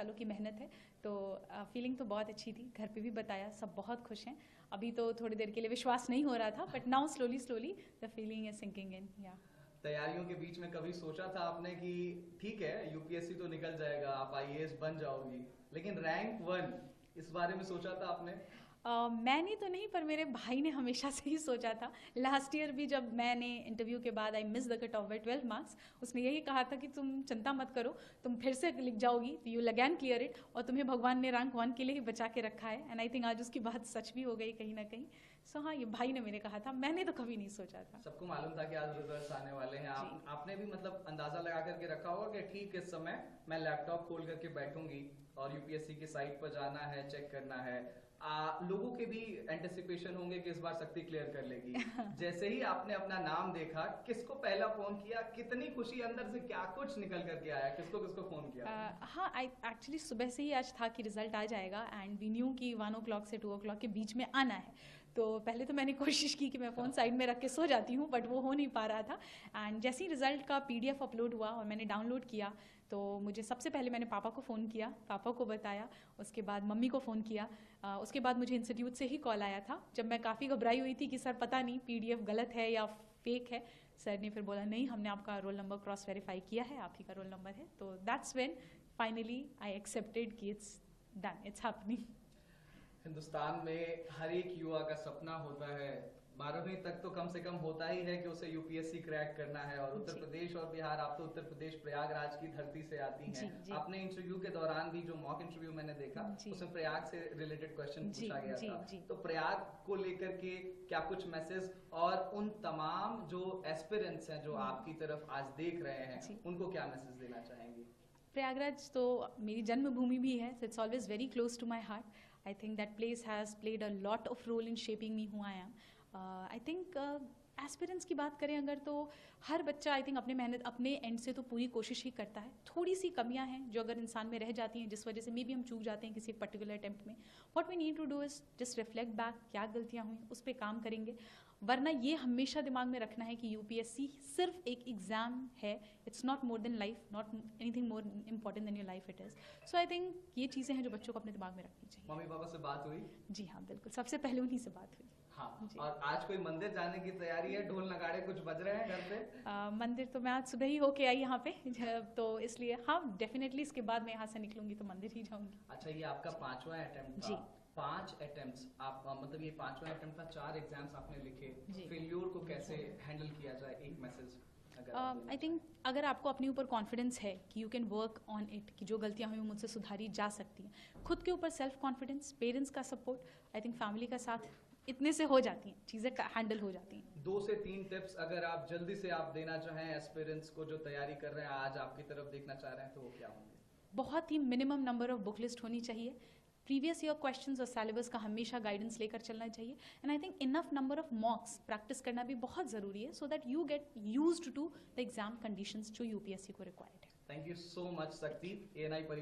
सालों की मेहनत है, तो फीलिंग तो बहुत अच्छी थी। घर पे भी बताया, सब बहुत खुश हैं। अभी तो थोड़ी देर के लिए विश्वास नहीं हो रहा था, but now slowly the feeling is sinking in. या तैयारियों के बीच में कभी सोचा था आपने कि ठीक है यूपीएससी तो निकल जाएगा, आप आईएएस बन जाओगी, लेकिन रैंक 1 इस बारे में सोचा था आपने? मैंने तो नहीं, पर मेरे भाई ने हमेशा से ही सोचा था। लास्ट ईयर भी जब मैंने इंटरव्यू के बाद I miss the cut off by 12 marks, उसने यही कहा था कि तुम चिंता मत करो, तुम फिर से लिख जाओगी, you will again clear it, और तुम्हें भगवान ने रैंक 1 के लिए ही बचा के रखा है। एंड आई थिंक आज उसकी बात सच भी हो गई कहीं ना कहीं। सो हाँ, ये भाई ने मेरे कहा था, मैंने तो कभी नहीं सोचा था। सबको मालूम था कि आज रिजल्ट्स आने वाले हैं। आपने भी मतलब अंदाजा लगा करके रखा होगा कि ठीक इस समय मैं लैपटॉप खोल करके बैठूंगी और यूपीएससी की साइट पर जाना है, चेक करना है। लोगों के भी एंटिसिपेशन होंगे कि इस बार शक्ति क्लियर कर लेगी। जैसे ही आपने अपना नाम देखा, किसको पहला फोन किया, कितनी खुशी अंदर से, क्या कुछ निकल करके आया, किसको किसको फोन किया? हाँ, आई एक्चुअली सुबह से ही आज था कि रिजल्ट आ जाएगा, एंड वी न्यू कि 1 o'clock से 2 o'clock के बीच में आना है। तो पहले तो मैंने कोशिश की कि मैं फ़ोन साइड में रख के सो जाती हूँ, बट वो हो नहीं पा रहा था। एंड जैसे ही रिजल्ट का PDF अपलोड हुआ और मैंने डाउनलोड किया, तो मुझे सबसे पहले मैंने पापा को फ़ोन किया, पापा को बताया, उसके बाद मम्मी को फ़ोन किया। उसके बाद मुझे इंस्टीट्यूट से ही कॉल आया था, जब मैं काफ़ी घबराई हुई थी कि सर पता नहीं PDF गलत है या फेक है। सर ने फिर बोला नहीं, हमने आपका रोल नंबर क्रॉस वेरीफाई किया है, आप ही का रोल नंबर है। तो that's when finally I accepted कि it's done, it's happening. Hindustan में हर एक युवा का सपना होता है, 12वीं तक तो कम से कम होता ही है कि उसे यूपीएससी क्रैक करना है। और उत्तर प्रदेश और बिहार, आप तो उत्तर प्रदेश प्रयागराज की धरती से आती हैं। अपने इंटरव्यू के दौरान भी जो मॉक इंटरव्यू मैंने देखा, उसमें प्रयाग से रिलेटेड क्वेश्चन पूछा गया था। तो प्रयाग को लेकर के क्या कुछ मैसेज, और उन तमाम जो एस्पिरेंट्स हैं जो आपकी तरफ आज देख रहे हैं, उनको क्या मैसेज देना चाहेंगे? प्रयागराज तो मेरी जन्मभूमि भी है, so it's always very close to my heart. I think that place has played a lot of role in shaping me who I am. I think aspirants की बात करें अगर, तो हर बच्चा आई थिंक अपने मेहनत अपने एंड से तो पूरी कोशिश ही करता है। थोड़ी सी कमियां हैं जो अगर इंसान में रह जाती हैं, जिस वजह से मे भी हम चूक जाते हैं किसी पर्टिकुलर अटेम्प्ट में। What we need to do is just reflect back, क्या गलतियां हुई उस पर काम करेंगे। वरना ये हमेशा दिमाग में रखना है कि यूपीएससी सिर्फ एक एग्जाम है, it's not more than life, not anything more important than your life it is. So I think ये चीज़ें हैं जो बच्चों को अपने दिमाग में रखनी चाहिए। मम्मी पापा से बात हुई? जी हाँ, बिल्कुल, सबसे पहले उन्हीं से बात हुई। हाँ, और आज कोई मंदिर जाने की तैयारी है? ढोल नगाड़े कुछ बज रहे हैं घर पे? मंदिर तो मैं आज सुबह ही होके आई यहाँ पे, तो इसलिए हाँ, डेफिनेटली इसके बाद मैं यहाँ से निकलूंगी तो मंदिर ही जाऊंगी। अच्छा, ये आपका 5वां अटेम्प्ट था। 5 अटेम्प्ट्स, आप मतलब ये 5वां अटेम्प्ट था, 4 एग्जाम्स आपने लिखे। फेल्योर को कैसे हैंडल किया जाए, एक मैसेज? आई थिंक अगर आपको अपने ऊपर कॉन्फिडेंस है कि you can work on it, कि जो गलतियां हुई मुझसे सुधारी जा सकती हैं, खुद के ऊपर सेल्फ कॉन्फिडेंस, पेरेंट्स का सपोर्ट, आई थिंक फैमिली का साथ, इतने से हो जाती हैं चीज़ें, हैंडल हो जाती हैं। 2 से 3 टिप्स अगर आप जल्दी से आप देना चाहें एस्पिरेंट्स को जो तैयारी कर रहे हैं, आज आपकी तरफ देखना चाह रहे हैं, तो वो क्या होंगे? बहुत ही minimum number of book list होनी चाहिए। प्रीवियस ईयर क्वेश्चंस और सिलेबस का हमेशा गाइडेंस लेकर चलना चाहिए। And I think enough number of mocks practice करना भी बहुत ज़रूरी है, so that you get used to the exam conditions जो यूपीएससी को रिक्वायर्ड है। Thank you so much Shakti. ANI परिवार